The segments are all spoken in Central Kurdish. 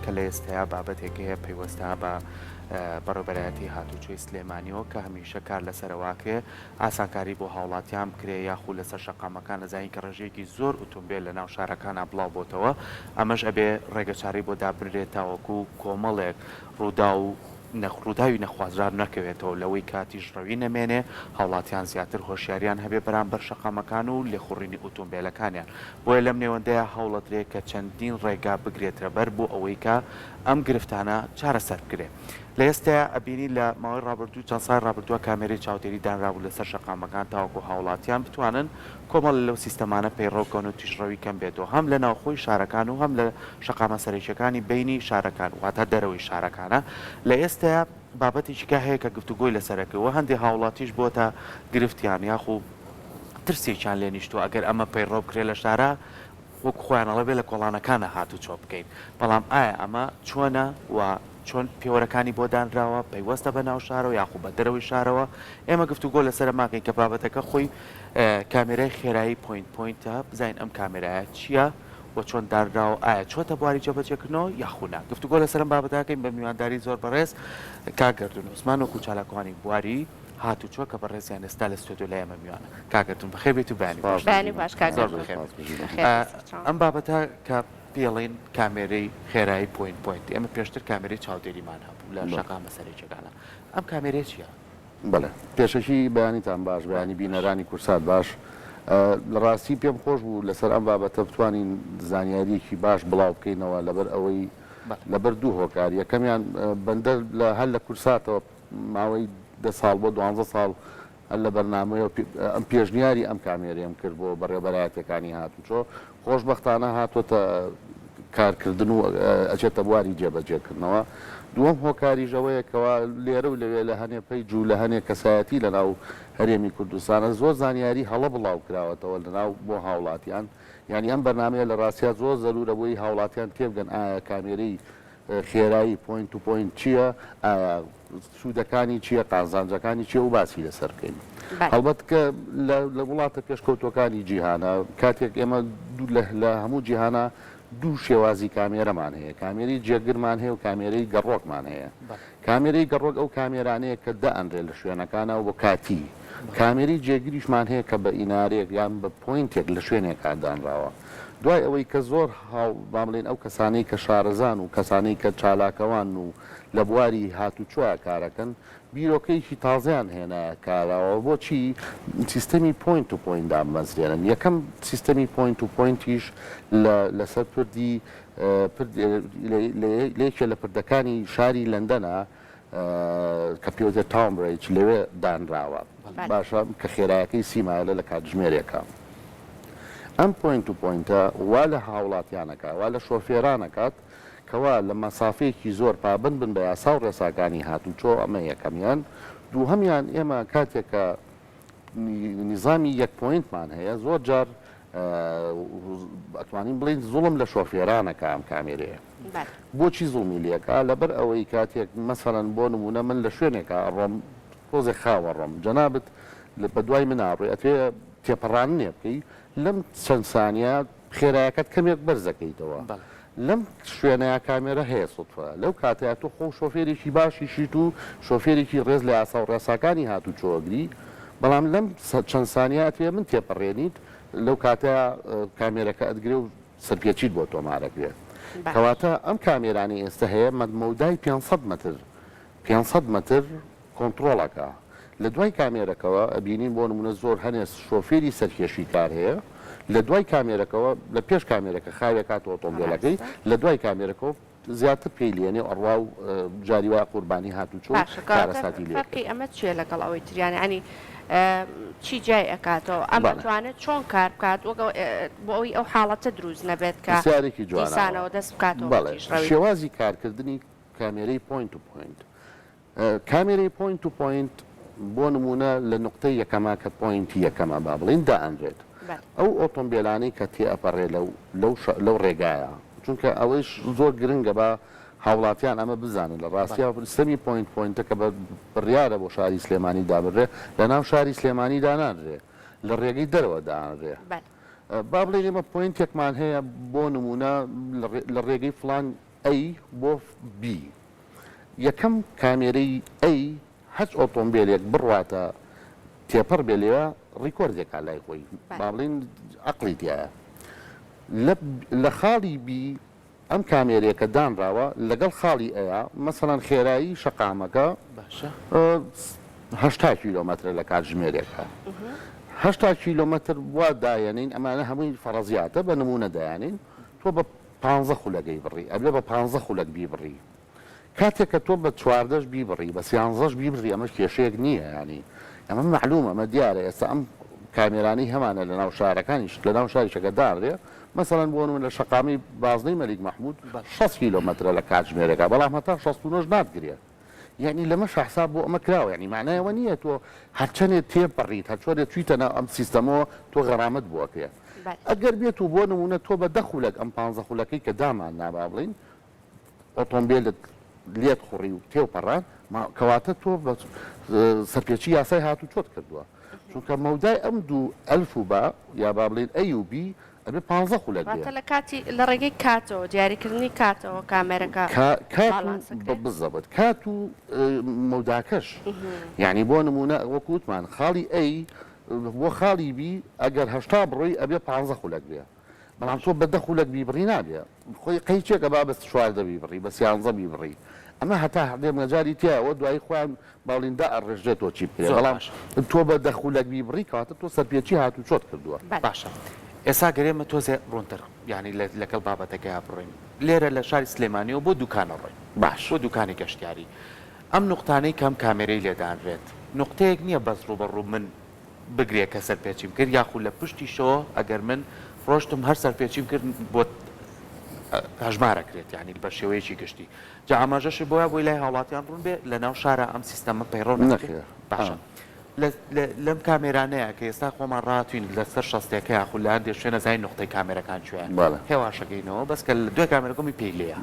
کە لە ئێستایا بابەتێک هەیە پەیوەستە بە بەڕێوەبەرایەتی هاتوچۆی سلێمانیەوە کە هەمیشە کار لەسەرەواکرێ ئاسانکاری بۆ هاوڵاتیان بکرێ یاخود لەسەر شەقامەکان لەزانین کە ڕێژەیەکی زۆر ئۆتۆمبیل لە ناو شارەکانە بڵاو بۆتەوە ئەمەش ئەبێ ڕێگەچاری بۆ دابرێت تاوەکو کۆمەڵێک ڕوودا و ڕووداوی نەخوازرار نەکەوێتەوە لەوەی کاتیش ڕەوی نەمێنێ هاوڵاتیان زیاتر هۆشیاریان هەبێ بەرامبەر شەقامەکان و لێخوڕینی ئۆتۆمبیلەکانیان بۆیە لەم نێوەندەیە هەوڵەدرێت کە چەندین ڕێگا بگرێترە بەر بۆ ئەوەی کە ئەم گرفتانە چارەسەر بکرێت. لە ئێستا ئەبینی لە ماوەی ڕابردوو چەند سای ڕابردووە کامێرەی چاودێری دانرابوو لەسەر شەقامەکان تاوەکو هاوڵاتیان بتوانن کۆمەڵ لەو سیستەمانە پەیڕەوکەن و تیژڕەوی کەم بێتەوە هەم لە ناوخۆی شارەکان و هەم لە شەقامە سەرەکیەکانی بینی شارەکان واتە دەرەوەی شارەکانە. لە ئێستا بابەتێکیکە هەیە کە گفتوگۆی لەسەرەکەوە هەندێک هاوڵاتیش بۆتە گرفتیان یاخو ترسێکیان لێ نیشتووە ئەگەر ئەمە پەیڕەو بکرێ لە شارە وەک خۆیانەڵە بێ لە کۆڵانەکانە هاتوو چۆ بکەین بەڵام ئایا ئەمە چۆنە و چۆن پێوەرەکانی بۆ دانراوە پەیوەستە بە ناو شارەوە یاخو بە دەرەوەی شارەوە ئێمە گفتوگۆ لەسەر ماکەین کە بابەتەکە خۆی کامێرای خێرایی پۆینتە بزانین ئەم کامێرایە چییە و چۆن دانراوە ئایا چۆتە بواری جێبەجێکردنەوە یاخونا گفتوگۆ لەسەرم بابەتەکەین بە میوانداری زۆر بەڕێز کاگەردون عوسمان وەکو چالاکوانی بواری هاتوچۆ کە بەڕێزیان ئێستا لە ستۆدیۆ لە ئێمە میوانە کاگەردون بەخێر بێت و بانی باش ئەم بابەتە کە پێڵین کامێرەی خێرایی پۆینت ئێمە پێشتر کامێرەی چاودێریمان هەبوو لە شەقامە سەرەکیەکانە ئەم کامێرە چییە؟ بەڵێ پێشەکی بەیانیتان باش بەیانی بینەرانی کورسات باش لە ڕاستی پێم خۆش بوو لەسەر ئەم بابەتە بتوانین زانیاریەکی باش بڵاو بکەینەوە لەبەر ئەوەی لەبەر دوو هۆکار یەکەمیان بەندە هەر لە کورساتەوە ماوەی 10 ساڵ بۆ 12 ساڵ هەر لە بەرنامەیە ئەم پێشنیاری ئەم کامێرەیەم کرد بۆ بەڕێوەبەرایەتەکانی هاتوچۆ خۆشبەختانە هاتوۆتە کارکردن و ئەچێتە بواری جێبەجێکردنەوە. دووەم هۆکاریژەوەیە کەوا لێرە و لەوێ لە هەنێ پەیج و لە هەنێک کەسایەتی لە ناو هەرێمی کوردستانە زۆر زانیاری هەڵە بڵاو کراوەتەوە لە ناو بۆ هاوڵاتیان یعنی ئەم بەرنامەیە لە ڕاستیا زۆر زەرورە بۆی هاوڵاتیان تێبگەن ئایا کامێرەی خێرایی پۆینت و پۆینت چییە ئایا سوودەکانی چییە قازانجەکانی چیە و باسی لەسەر بکەین. هەڵبەت کە لە وڵاتە پێشکەوتەکانی جیهانە کاتێک ئێمە لە هەموو جیهانە دوو شێوازی کامێرەمان هەیە کامێری جێگرمان هەیە و کامێرەی گەڕۆکمان هەیە. کامێرەی گەڕۆک ئەو کامێرانەیە کە دەئەنرێ لە شوێنەکانە بۆ کاتی کامێری جێگیریشمان هەیە کە بە ئینارێک یان بە پۆینتێک لە شوێنێکا دانراوە. دوای ئەوەی کە زۆر بامڵێن ئەو کەسانەی کە شارەزان و کەسانەی کە چالاکەوان و لە بواری هاتوچۆە کارەکەن بیرۆکەیەکی تازیان هێنایە کارەوە بۆچی سیستەمی پۆینت و پۆینت دامەزرێنن یەکەم سیستەمی پۆینت و پۆینتیش لەسەر پردی لێکێ لە پردەکانی شاری لەندەنە کە پێوتە تاومبرێج لەوێ دانراوە باشە کە خێرایەکەی سیمایلە لە کاتژمێرێکە. ئەم پۆینت و پۆینتە وا لە هاوڵاتیانەکە وا لە شۆفێرانەکات کەوا لە مەسافەیەکی زۆر پابند بن بە یاسا و ڕێساکانی هاتوچۆ ئەمە یەکەمیان دووهەمیان ئێمە کاتێکە نیزامی یەک پۆینتمان هەیە زۆر جار ئەتوانین بڵین زوڵم لە شۆفێرانەکە ئەم کامێرەیە بۆچی زوڵمی لێکە لەبەر ئەوەی کاتێک مەسەڵەن بۆ نمونە من لە شوێنێکە ڕۆم تۆزێک خاوە ڕۆم جەنابەت بە دوای من ئاڕێ ئەتوێ تێپەڕانێ بکەی لەم چەند سانیە خێرایەکەت کەمێک بەرزەکەیتەوە لەم شوێنەیە کامێرە هەیە سوتفە لەو کاتەیە تۆ خۆ شۆفێرێکی باشی شیت و شۆفێرێکی ڕێز لە یاسا و ڕێساکانی هاتوچۆگری بەڵام لەم چەند سانیە ئەتوێ من تێپەڕێنیت لەو کاتەیە کامێرەکە ئەدگرێ و سەرپێچیت بۆ تۆمارەکرێ کەواتە ئەم کامێرانی ئێستا هەیە مەودای 500 متر کۆنتترۆڵەکە لە دوای کامێرەکەەوە ئەبینین بۆ نمونە زۆر هەنێ شۆفێری سەرکێشی کار هەیە لە دوای کامێرەکەەوە لە پێش کامێرەکە خاوێکات ئۆتۆمبیلەکەی لە دوای کامێرەکەەوە زیاتر پێی لێنێ ئەڕوا و جاریوای قوربانی هاتوچۆ کارەساتی لێ ئەمە چێ لەگەڵ ئەوەی تریانە ئەنی چی جای ئەکاتەوە ئەمە توانێت چۆن کار بکات بۆ ئەوی ئەو حاڵەتە دروست نەبێت کە سیارێکی جوانەوە دەست بکاتەوە شێوازی کارکردنی کامێرەی پۆینت و پۆینت کامێرەی پۆینت و پۆینت بۆ نمونە لە نقطەی یەکەما کە پۆینتی یەکەمە با بڵین دائەنرێت ئەو ئۆتۆمبیلانەی کە تێ ئەپەڕێ لەو ڕێگایە چونکە ئەوەیش زۆر گرنگە بە هاوڵاتیان ئەمە بزانن لە ڕاستیا سەمی پۆینتە کە بڕیارە بۆ شاری سلێمانی دابڕێ لە ناو شاری سلێمانی دانانرێ لە ڕێگەی دەرەوە دانرێ با بڵێ ئێمە پۆینتێکمان هەیە بۆ نمونە لە ڕێگەی فلان A بۆ B یەکەم کامێرەی A هەچ ئۆتۆمبیلێک بڕواتە تێپەر بێ لێوە ڕیکۆردێکا لای خۆی با بڵێن عەقڵی تایە لە خاڵی B ئەم کامێرێکە دانراوە لەگەڵ خاڵی ئەیە مەسەڵەن خێرایی شەقامەکە 80 کیلۆمەتر لە کاتژمێرێکە 80 کیلۆمەتر وا دایەنین ئەمانە هەمووی فەرەزیاتە بە نمونە دایانین تۆ بە 15 خولەکەی بڕی ئەبێ بە 15 خولەک بیبڕی کاتێککە تۆ بە 14 بیبڕی بە 13 بیبڕی ئەمە کێشەیەک نییە ینی ئەمە معلومە ئەمە دیارە ئێستا ئەم کامێرانی هەمانە لە ناو شارەکانیش لە ناو شاریشەکە داڕێ مەسەڵەن بۆ من لە شەقامی بازنەی مەلیک مەحموود 6 کیلۆمەترە لە کاتژمێرەکە بەڵام هەتا 69 ناتگرێت یعنی لەمە شەحساب بۆ ئەمە کراوە ینی معنایەوە نییە تۆ هەرچەنێت تێپەڕیت هەرچۆرێت چیتە ناو ئەم سیستەمەوە تۆ غەرامەت بووەکرێ ئەگەر بێت و بۆ نمونە تۆ بە 10 خولەک ئەم 15 خولەکەی کە دامان نابا بڵین ئۆتۆمبیلت لێت خوڕی و تێوپەڕان کەواتە تۆ سەرپێچی یاسای هاتوو چۆت کردووە چونکە مەودای ئەم دوو ئەلف و با یا با بڵێن ئەی و بی ئەبێ 15 خولەک بێت لە کاتی لە ڕێگەی کاتەوە دیاریکردنی کاتەوە کامێرەکە بزەبت کات و مەوداکەش یعنی بۆ نمونە وەکووتمان خاڵی ئەی بۆ خاڵی بی ئەگەر هەشتا بڕۆی ئەبێ 15 خولەک بێ بەڵام تۆ بە 10 خولەک بیبڕی نابێ خۆی قەیچێکە با بە 14 بیبڕی بە 13 بیبڕی ئەمە هەتا هەردێ مەجاری تایەوە دوای خۆیان باڵیندا ئەڕێژێتەوە چی بکرێت بەڵام تۆ بە 10 خولەک بیبڕی کاتە تۆ سەرپێچی هاتوو چۆت کردووە باشە ئێستا گەرێمە تۆزێ ڕوونتر ینی لەگەڵ بابەتەکە بڕین لێرە لە شاری سلێمانیەوە بۆ دوکانە ڕۆی باش بۆ دوکانی گەشتیاری ئەم نقطانەی کەم کامێرەی لێدانرێت نقطەیەک نییە بەس ڕوبەڕوو من بگرێ کە سەرپێچیم کرد یاخود لە پشتی شەوە ئەگەر من ڕۆشتم هەر سەرپێچیم کرد بۆ هەژمارەکرێت یعنی بە شێوەیەکی گشتی جا ئاماژەشی بۆیە بۆی لای هاوڵاتیان ڕوون بێ لە ناو شارە ئەم سیستەمە پەیڕۆ نەکرێت باشە لەم کامێرانەیە کە ئێستا خۆمان ڕاتوین لەسەر شەستێکە یاخود لە هەندێک شوێنە زای نقطەی کامێرەکان کوێن هێواشەکەینەوە بەس کە دوای کامێرەکەمی پێی لێیە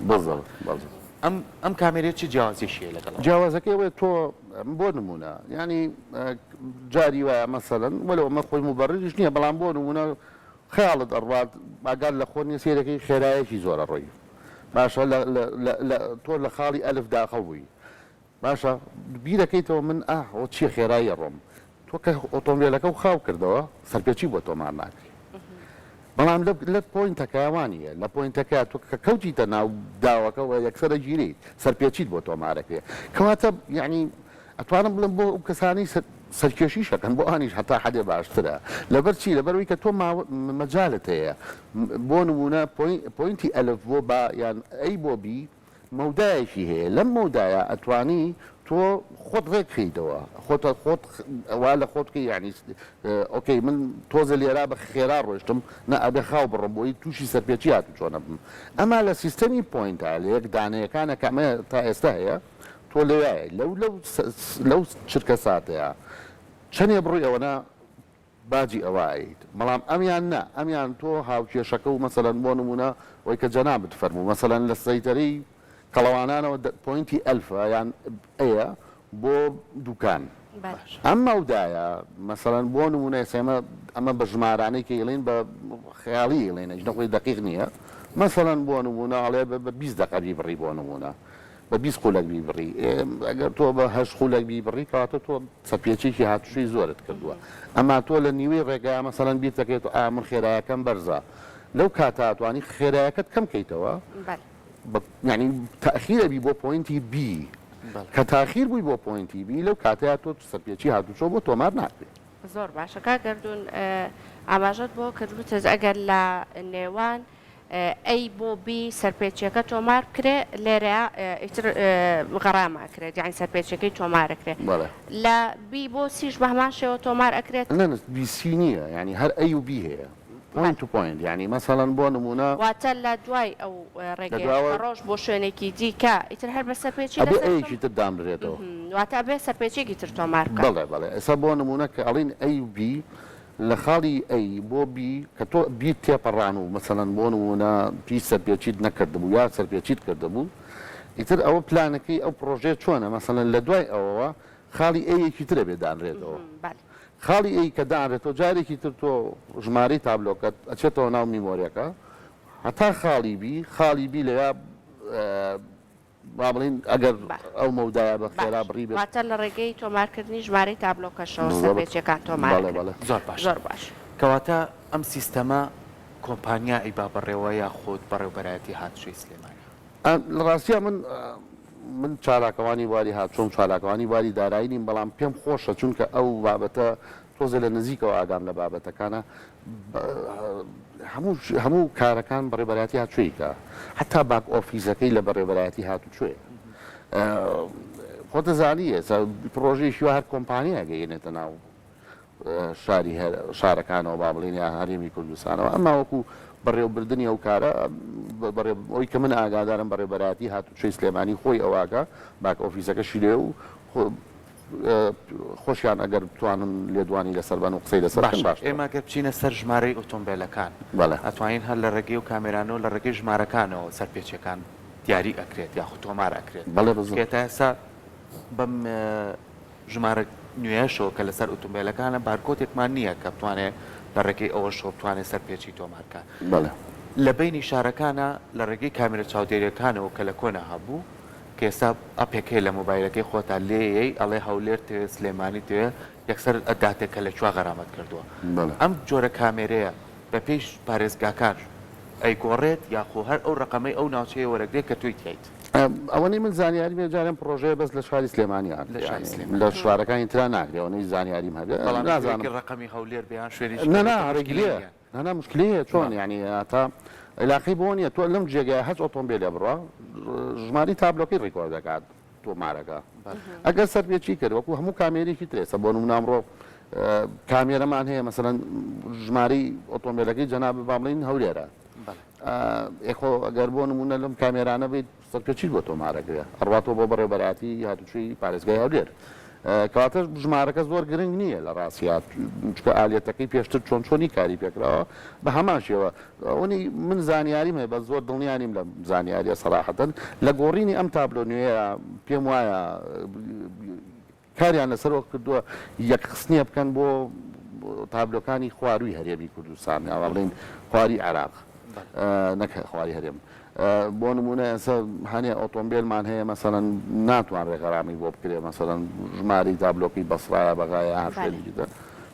ئەم کامێرێت چی جیاوازیشیە لەگەڵ جیاوازەکەی وێت تۆ بۆ نمونە ینی جاری وایە مەسەڵەن وەلەوە مە خۆی مبەڕیش نییە بەڵام بۆ نمونە خەیاڵت ئەڕات ئاگار لە خۆنیە سێرەکەی خێرایەکی زۆرە ڕۆی باشە تۆ لە خاڵی ئەلف داخەڵ بووی باشە بیرەکەیتەوە من ئەو چیە خێرایی ڕۆم تۆ کە ئۆتۆمبیلەکە و خاو کردەوە سەرپێچی بۆ تۆمان ناکری بەڵام لە پۆینتەکەوانیە لە پۆینتەکە تۆ کە کەوتیتە ناو داوەکەەوە یەکسەرە گیری سەرپێچیت بۆ تۆمارەکرێ کەواتە یعنی ئەتوانم بڵم بۆ ئەو کەسانی سەرکێشی شەکەن بۆ ئانیش هەتا حدێ باشترە لەبەر چی لەبەروی کە تۆ مەجالت هەیە بۆ نمونە پۆینتی ئەلف بۆ با یان ئەی بۆ بی مەودایەکی هەیە لەم مەودایە ئەتوانی تۆ خۆت ڕێکخیتەوە خۆت ئەوا لە خۆتکە یعنی ئۆکەی من تۆزە لێرا بە خێرا ڕۆشتم نە ئەبێ خاو بڕم بۆی تووشی سەرپێچی هاتو چۆنە بم ئەما لە سیستەمی پۆینتە لە یەک دانەیەکانە کەمە تا ئێستا هەیە تۆ لەوایە لەو چرکە ساتەیە چەندێ بڕووی ئەوەنە باجی ئەوایت بەڵام ئەمیان نە ئەمیان تۆ هاوکێشەکە و مەسەلەن بۆ نمونە ئەوەی کە جەنابت فەرموو مەسەلەن لە سەیتەرەی کەڵەوانانەوە پۆینتی ئەلفە یان ئەیە بۆ دوکان ئەم مەودایە مەسەلەن بۆ نمونە ئەمە بە ژمارانەی کە ئێڵێن بە خەیاڵی ئێڵێنە نەخۆی دقیق نییە مەسەلەن بۆ نمونە ئەڵێ بە 20 دقە بیبڕی بۆ نمونە بە 20 خولەک بیبڕی ئەگەر تۆ بە 8 خولەک بیبڕی کاتە تۆ سەرپێچێکی هاتوشی زۆرت کردووە ئەما تۆ لە نیوەی ڕێگا مەسەلەن بیرتەکەیت من خێرایەکەم بەرزە لەو کاتاتوانی خێرایەکەت کەم کەیتەوە یعنی تاخیر بی بۆ پۆینتی بی کە تاخیر بووی بۆ پۆینتی بی لەو کاتەیە تۆ سەرپێچی هاتوچۆ بۆ تۆمار ناکرێت زۆر باشە کاگەردون ئاماژەت بۆ کردوتە ئەگەر لە نێوان ئەی بۆ بی سەرپێچیەکە تۆمار بکرێ لێرە ئیتر غەراماکرێت یعنی سەرپێچەکەی تۆمارەکرێت لە بی بۆ سیش بە هەمان شێوە تۆمار ئەکرێت بیسی نییە ینی هەر ئەی و بی هەیە پوینت تو پوینت یعنی مەسەڵەن بۆ نمونە واتە لە دوای ئەو ڕێگەی ڕۆژ بۆ شوێنێکی دیکە ئیتر هەر بە سەرپێچی ئەیەکی تر دامرێتەوە واتە بێ سەرپێچێکی تر تۆمار بکە بەڵێ ئێستا بۆ نمونە کە ئەڵین ئەی و بی لە خاڵی ئەی بۆ بی کە تۆ بیت تێپەڕان و مەسەڵەن بۆ نمونە پی سەرپێچیت نەکردبوو یا سەرپێچیت کردبوو ئیتر ئەوە پلانەکەی ئەو پرۆژێ چۆنە مەسەڵەن لە دوای ئەوەوە خاڵی ئەیەکی ترە بێ دانرێتەوە خاڵی ئەی کە دانرێتەوە جارێکی تر تۆ ژمارەی تابلۆکەت ئەچێتەوە ناو میمۆریەکە هەتا خاڵی بی لەوە با بڵین ئەگەر ئەو مەودایە بە خێرا بڕی بێت واتە لە ڕێگەی تۆمارکردنی ژمارەی تابلۆکەشەوە سەرپێچیەکان تۆمار زۆر باش کەواتە ئەم سیستەمە کۆمپانیا ئەی با بەڕێوە یاخود بەڕێوبەرایەتی هاتوچۆی سلێمانی لە ڕاستیە من چالاکەوانی واری هاتچۆم چالاکەوانی واری دارایی نیم بەڵام پێم خۆشە چونکە ئەو بابەتە تۆزە لە نزیکەوە ئاگام لە بابەتەکانە هەموو کارەکان بەڕێبەرایەتی هاتوچۆیکە حتا باک ئۆفیسەکەی لە بەڕێبەرایەتی هاتوچۆیە خۆتە زانیە پرۆژێکی هەر کۆمپانیا گەیەنێتە ناو شارەکانەوە با بڵێن یا هەرێمی کوردستانەوە ئەمما وەکو بەڕێوەبردننی ئەو کارە ئەوی کە من ئاگادارم بەڕێبەرایەتی هاتوچۆی سلێمانی خۆی ئەوواگە باک ئۆفیسەکەشی لێ و خۆشیان ئەگەر بتوانن لێدوانی لەسەر بن و قسەی لەسەر باش ئێمە گەر بچینە سەر ژمارەی ئۆتۆمبیلەکان ئەتوانین هەر لە ڕێگەی و کامێرانەوە لە ڕێگەی ژمارەکانەوە سەرپێچەکان دیاری ئەکرێت یاخود تۆمار ئەکرێت بەڵێ ئێستا بەم ژمارە نوێشەوە کە لەسەر ئۆتۆمبیلەکانە بارکۆتێکمان نییە کە بتوانێت لە ڕێگەی ئەوەشەوە بتوانێت سەرپێچی تۆمارکە لە بینی شارەکانە لە ڕێگەی کامێرە چاودێریەکانەوە کە لە کۆنا هەبوو کە ئێستا ئەپێکەی لە مۆبایلەکەی خۆتا لێیەی ئەڵێ هەولێر تێ سلێمانی تێ یەکسەر ئەداتێکە لە چوا غەرامەت کردووە ئەم جۆرە کامێرەیە بە پێش پارێزگاکان ئەی گۆڕێت یاخۆ هەر ئەو ڕقەمەی ئەو ناوچەیە وەرەگرێت کە توی تیت ئەوەی من زانیاری بێجارم پرۆژەیە بەس لە شاری سلێمانیان لە شوارەکانی ترا ناگرێەوەی زانیاریم هەبێت نازانم ڕقەمی هەولێر بێیان شوێنی نەناڕێگلێ نەنا مشکلەیە چۆن ینی تا علاقی بۆ نیە تۆ لەم جێگای هەچ ئۆتۆمبیلە بڕە ژماری تابلۆکی ڕێکۆر دەکات تۆمارەکە ئەگەر سەرپێچی کرد وەکو هەموو کامێرێکی ترێسە بۆ نمونامڕۆ کامێرەمان هەیە مەسەرەن ژماری ئۆتۆمبیلەکەی جەناب با بڵین هەولێرە ئێخۆ ئەگەر بۆ نمونە لەم کامێرانە بێت سەرپێچی بۆ تۆمارەکرێ ئەڕاتەوە بۆ بەڕێبەرایەتی هاتوچووی پارێزگای هەولێر کەواتە ژمارەکە زۆر گرنگ نییە لە ڕاستیات چکە ئالێتەکەی پێشتر چۆنی کاری پێکراوە بە هەماشەوە ئەوەی من زانیاریم هەیە بە زۆر دڵنیانیم لە زانیاریە سەراحەتەن لە گۆڕینی ئەم تابلۆ نوێیە پێم وایە کاریان لەسەرەوە کردووە یەکخستنیە بکەن بۆ تابلۆکانی خواروی هەرێمی کوردستان یا بڵێن خواری عێراق نەک خواری هەرێم بۆ نمونە ئێستا هەنێ ئۆتۆمبیلمان هەیە مەسەڵەن ناتوان ڕێگەڕامی بۆ بکرێ مەسەڵەن ژماری تابلۆکی بەسڕایە بەغایە هاشێنیدا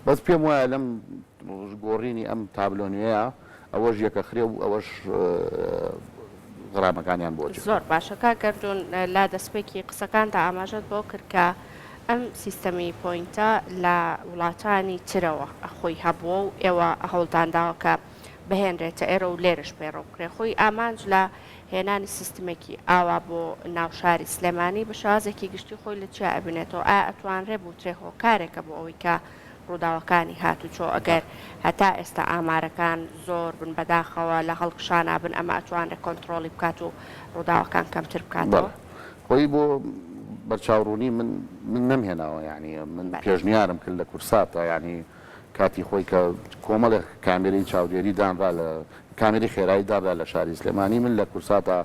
بەس پێم وایە لەم گۆڕینی ئەم تابلۆنیەیە ئەوەش یەکە خرێ و ئەوەش غرامەکانیان بۆ زۆر باشەکە گەردون لا دەستپێکی قسەکاندا ئاماژەت بۆ کرد کە ئەم سیستەمی پۆینتە لە وڵاتانی ترەوە خۆی هەبووە و ئێوە هەوڵدانداوە کە بهێنرێتە ئێرە و لێرش پێڕۆ بکرێ خۆی ئامانج لە هێنانی سیستمێکی ئاوا بۆ ناوشاری سلێمانی بە شازێکی گشتی خۆی لە چیا ئەبنێتەوە ئا ئەتوانرێ بوو ترێخۆکارێکە بۆ ئەوەی کە ڕووداوەکانی هاتوچۆ ئەگەر هەتا ئێستا ئامارەکان زۆر بن بەداخەوە لە هەڵکشانە بن ئەمە ئەتوانرێت کۆنتترۆلی بکات و ڕووداوەکان کەمتر بکاتەوە خۆی بۆ بەرچاوڕوونی من نەمهێناوە ینی من پێشنیارم کرد لە کورساتە ینی کاتی خۆی کە کۆمەڵێک کامێری چاودێری دانرا لە کامێری خێرایی دابرا لە شاری سلێمانی من لە کورساتە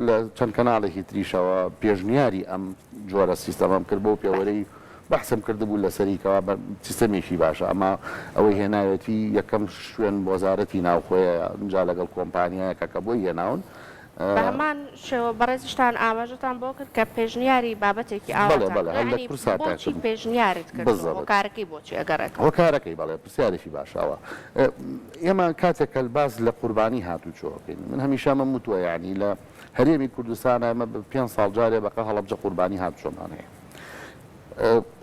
لە چەند کەناڵێکی تریشەوە پێشنیاری ئەم جۆرە سیستەمەم کرد بۆ پێوەرەی بەحسم کردبوو لە سەریکەوە بە سیستەمێکی باشە ئەمە ئەوەی هێناوێتی یەکەم شوێن وەزارەتی ناوخۆیە اینجا لەگەڵ کۆمپانیایەکە کە بۆی هێناون بەمان شێوە بەڕێزشتان ئاماژتان بۆ کرد کە پێشنیاری بابەتێکی ئاوەی پێشنیارت کرد کارەکەی بۆچی ئەگەڕێت هۆکارەکەی بەڵێ پرسیارێکی باشەوە ئێمە کاتێکە باز لە قوربانی هاتوچۆکەین من هەمیشە مە وتووە یعنی لە هەرێمی کوردستانە ئەمە 5 ساڵ جارێ بەقە هەڵەبجە قوربانی هاتوچۆمان هەیە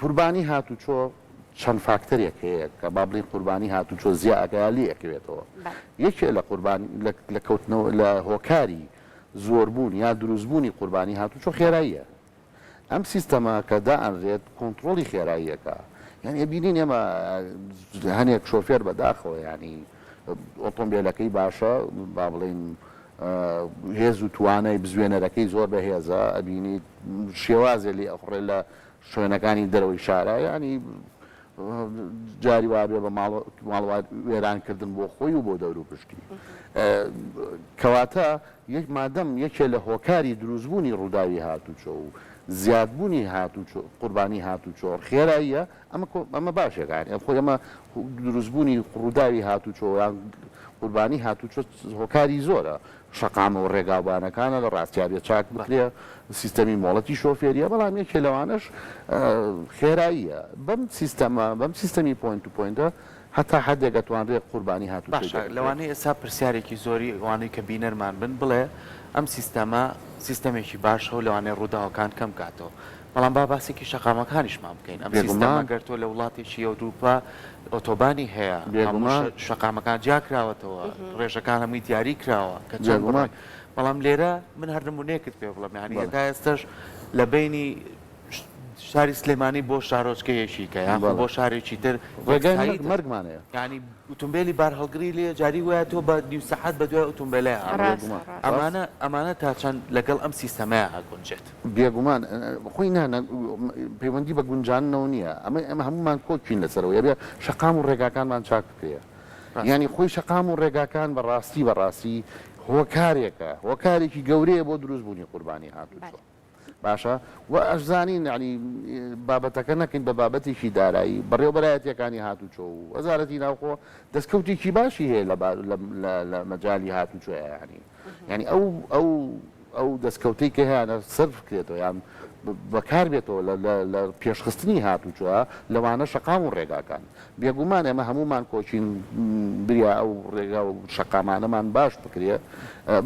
قوربانی هاتوچۆ چەند فاکتەرێک هەیە کە با بڵین قوربانی هاتوچۆ زیاگالی ئەکەوێتەوە یەکێ لە قوربانی لە کەوتنەوە لە هۆکاری زۆربوون یا دروستبوونی قوربانی هاتوچۆ خێراییە ئەم سیستەمە کە دائەنرێت کۆنتترۆلی خێراییەکە یعنی بینین ئێمە هەنێک شۆفێر بەداخەوە ینی ئۆتۆمبیلەکەی باشە با بڵین هێز و توانای بزوێنەرەکەی زۆر بەهێزە ئەبینیت شێوازێ لێ ئەخڕێ لە شوێنەکانی دەرەوەی شارە ینی جاری وابێ بە ماڵ وێرانکردن بۆ خۆی و بۆ دەور و پشتی کەواتە یەک مادەم یەکێ لە هۆکاری دروستبوونی ڕووداوی هاتوچۆ و زیادبوونی قوربانی هاتوچۆ خێراییە ئەمە باشێکانی خۆی ئەمە دروستبوونی ڕووداوی هاتوچۆ یان قوربانی هاتوچۆ هۆکاری زۆرە شەقامە و ڕێگاوبانەکانە لە ڕاستیابێت چاک بکرێ سیستەمی مۆڵەتی شۆفێریە بەڵام یەکێ لەوانش خێراییە بەم سیستەمی پوینت تو پوینتە هەتا حدێک دەتوانرێت قوربانی هاتوو باشە لەوانەیە ئێستا پرسیارێکی زۆری ئەوانەی کە بینەرمان بن بڵێ ئەم سیستەمە سیستەمێکی باشە و لەوانەیە ڕووداوەکان کەم کاتەوە بەڵام با باسێکی شەقامەکانیشمان بکەین ئەم سیستەمە گەر تۆ لە وڵاتێکی ئەوروپا ئۆتۆبانی هەیە شەقامەکان جیاکراوەتەوە ڕێژەکان هەمووی دیاری کراوە کە چەند بەڵام لێرە من هەر نمونەیەکت پێ بڵێم یانی هێتا ئێستش لە بینی شاری سلێمانی بۆ شارۆچکەیەشیکە یان بۆ شارێکی تر مەرگمانەیە ینی ئۆتۆمبیلی بار هەڵگری لێ جاری وایە تۆ بە نیو سەعات بە دوای ئۆتۆمبیلەیە ئەمانە تا چەند لەگەڵ ئەم سیستەمەیە هاگونجێت بێگومان خۆی نانە پەیوەندی بە گونجانەوە نییە ئەمە هەمومان کۆچین لەسەرەوە یابێ شەقام و ڕێگاکانمان چاک بکرێ ینی خۆی شەقام و ڕێگاکان بەڕاستی هۆکارێکە هۆکارێکی گەورەیە بۆ دروستبوونی قوربانی هاتووە باشە و ئەشزانین ینی بابەتەکە نەکەین بە بابەتێکی دارایی بەڕێوەبەرایەتیەکانی هاتوچۆ و وەزارەتی ناوخۆ دەستکەوتێکی باشی هەیە لە مەجای هاتوچۆیە ینی ئەو دەستکەوتەی کە هەیەە سرف بکرێتەوە یان بەکار بێتەوە لە پێشخستنی هاتوچوە لەوانە شەقام و ڕێگاکان بێگومان ئێمە هەمومان کۆچین بریا ئەو ڕێگا و شەقامانەمان باش بکرێ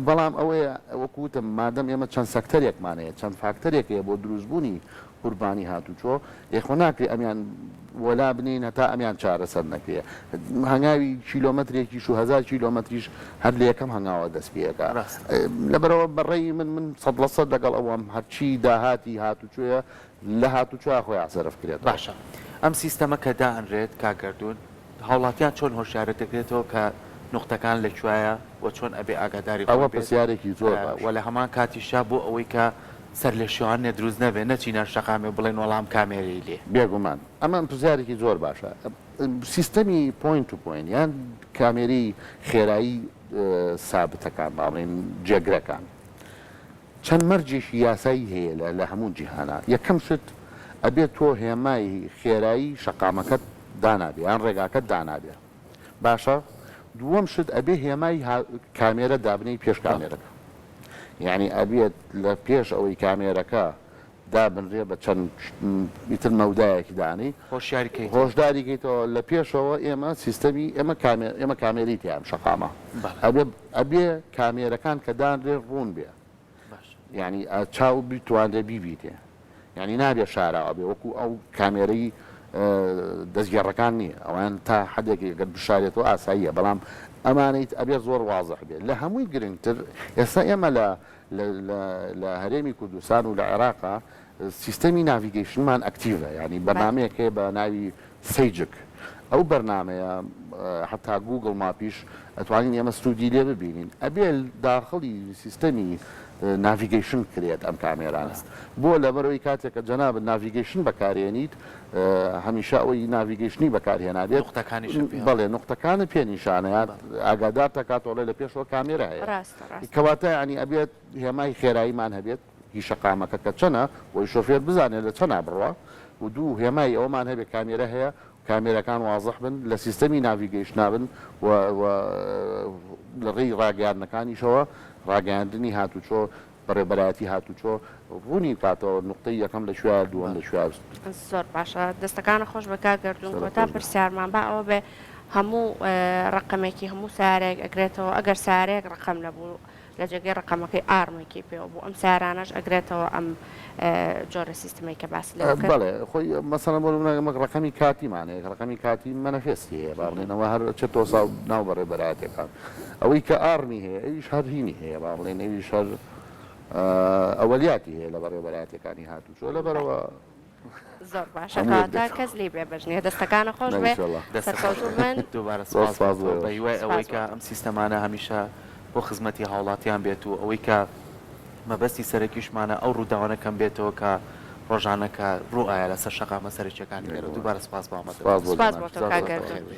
بەڵام ئەوەیە وەکوتم مادەم ئێمە چەند سەکتەرێکمانەیە چەند فاکتەرێکەیە بۆ دروستبوونی قوربانی هاتوچۆ یەخۆ ناکرێ ئەمیان وەلا بنین هەتا ئەمیان چارەسەر نەکرێ هەنگاوی کیلۆمەترێکیش و 1000 کیلۆمەتریش هەر لە یەکەم هەنگاوە دەست پێەکە لەبەرەوە بەڕێی من 100% لەگەڵ ئەوەم هەرچی داهاتی هاتوچۆیە لە هاتوچۆ خۆی ئاسەرف کرێت باشە ئەم سیستەمە کە دائەنرێت کاگەردون هاوڵاتیان چۆن هۆشیارە دەکرێتەوە کە نقطەکان لەکوایە و چۆن ئەبێ ئاگاداری ئەوە پرسیارێکی زۆر وە لە هەمان کاتیشا بۆ ئەوەی کە سەر لە شێوانێ دروست نەبێ نەچینە شەقامێ بڵێن وەڵام کامێرەی لێ بێگومان ئەمە پرسیارێکی زۆر باشە سیستەمی پوینت تو پوینت یان کامێری خێرایی سابتەکان باڵێن جێگرەکان چەند مەرجێکی یاسایی هەیە لە هەموو جیهانە یەکەم شت ئەبێت تۆ هێمای خێرایی شەقامەکەت دانابێ یان ڕێگاکەت دانابێ باشە دووەم شت ئەبێ هێمای کامێرە دابنەی پێش کامێرەکە یعنی ئەبێت لە پێش ئەوەی کامێرەکە دابنرێ بە چەند میتر مەودایەکی دانی هۆشداریکەیتەوە لە پێشەوە ئێمە سیستەمی ئێمە کامێری تیان شەقامە ئەبێ کامێرەکان کە دانرێ ڕوون بێ یعنی چاو بیتوانرێ بیبیتێ یعنی نابێ شاراوە بێ وەکو ئەو کامێرەی دەستگێڕەکان نییە ئەوان تا حدێکی گەر بشارێتەوە ئاساییە بەڵام ئەمانەیت ئەبێ زۆر وازح بێت لە هەمووی گرنگتر ئێستا ئێمە لە هەرێمی کوردستان و لە عێراقا سیستەمی ناڤیگەیشنمان ئەکتیڤە ینی بەرنامەیەک هەیە بە ناوی سەیجک ئەو بەرنمەیە حتا گوگل ماپیش ئەتوانین ئێمە ستودی لێ ببینین ئەبێ داخڵی سیستەمی ناڤیگەیشن کرێت ئەم کامێرانە بۆ لەبەرەوەی کاتێککە جەناب ناڤیگەیشن بەکارێنیت هەمیشە ئەوەی ناڤیگەیشنی بەکارهێنابێت بەڵێ نقطەکانە پێنیشانەیە ئاگادار تاکاتۆڵێ لە پێشەوە کامێرە هەیە کەواتە ینی ئەبێت هێمای خێراییمان هەبێت هی شەقامەکە کە چەنە بۆی شۆفێر بزانێت لە چەنا بڕوە و دوو هێمای ئەومان هەبێت کامێرە هەیە کامێرەکان وازح بن لە سیستەمی ناڤیگەیشنابن لە ڕێی ڕاگەاندنەکانیشەوە ڕاگەاندنی هاتوچۆ بەڕێبەرایەتی هاتوچۆ ڕوونی کاتەوە نقطەی یەکەم لە شوێ دووەم لە شوێ زۆر باشە دەستەکانە خۆش بەکارگەردون کۆتا پرسیارمان بە ئەوە بێ هەموو ڕقمێکی هەموو سارێک ئەگرێتەوە ئەگەر سارێک ڕقم نەبوو لە جێگەی ڕقمەکەی ئارمێکی پێوە بوو ئەم سارانەش ئەگرێتەوە ئەم جۆرە سیستمی کە باس لێ بڵێ خۆی مەسەڵەن بۆ نمونە ڕقمی کاتیمانەیە ڕقمی کاتی مەنەفێستی هەیە باڵێنەوە هەر چێتۆ ساڵ ناو بەڕێبەرایەتەکان ئەوەی کە ئارمی هەیە ئەویش هەر هینی هەیە با بڵێن ئەویش هەر ئەوەلیاتی هەیە لە بەڕێبەرایەتەکانی هاتوچۆ لەبەرەوە زۆر باشە کەواتە کەس لێ بێ بەژنێ دەستەکانە خۆش بێ سەرکەوتوو من دووبارە بەیوای ئەوەی کە ئەم سیستەمانە هەمیشە بۆ خزمەتی هاوڵاتیان بێت و ئەوەی کە مەبەستی سەرەکیشمانە ئەو ڕووداوانەکەم بێتەوە کە ڕۆژانەکە ڕوو ئایا لەسەر شەقامە سەرچیەکانی بێت دووبارە سپاس بۆ ئەمە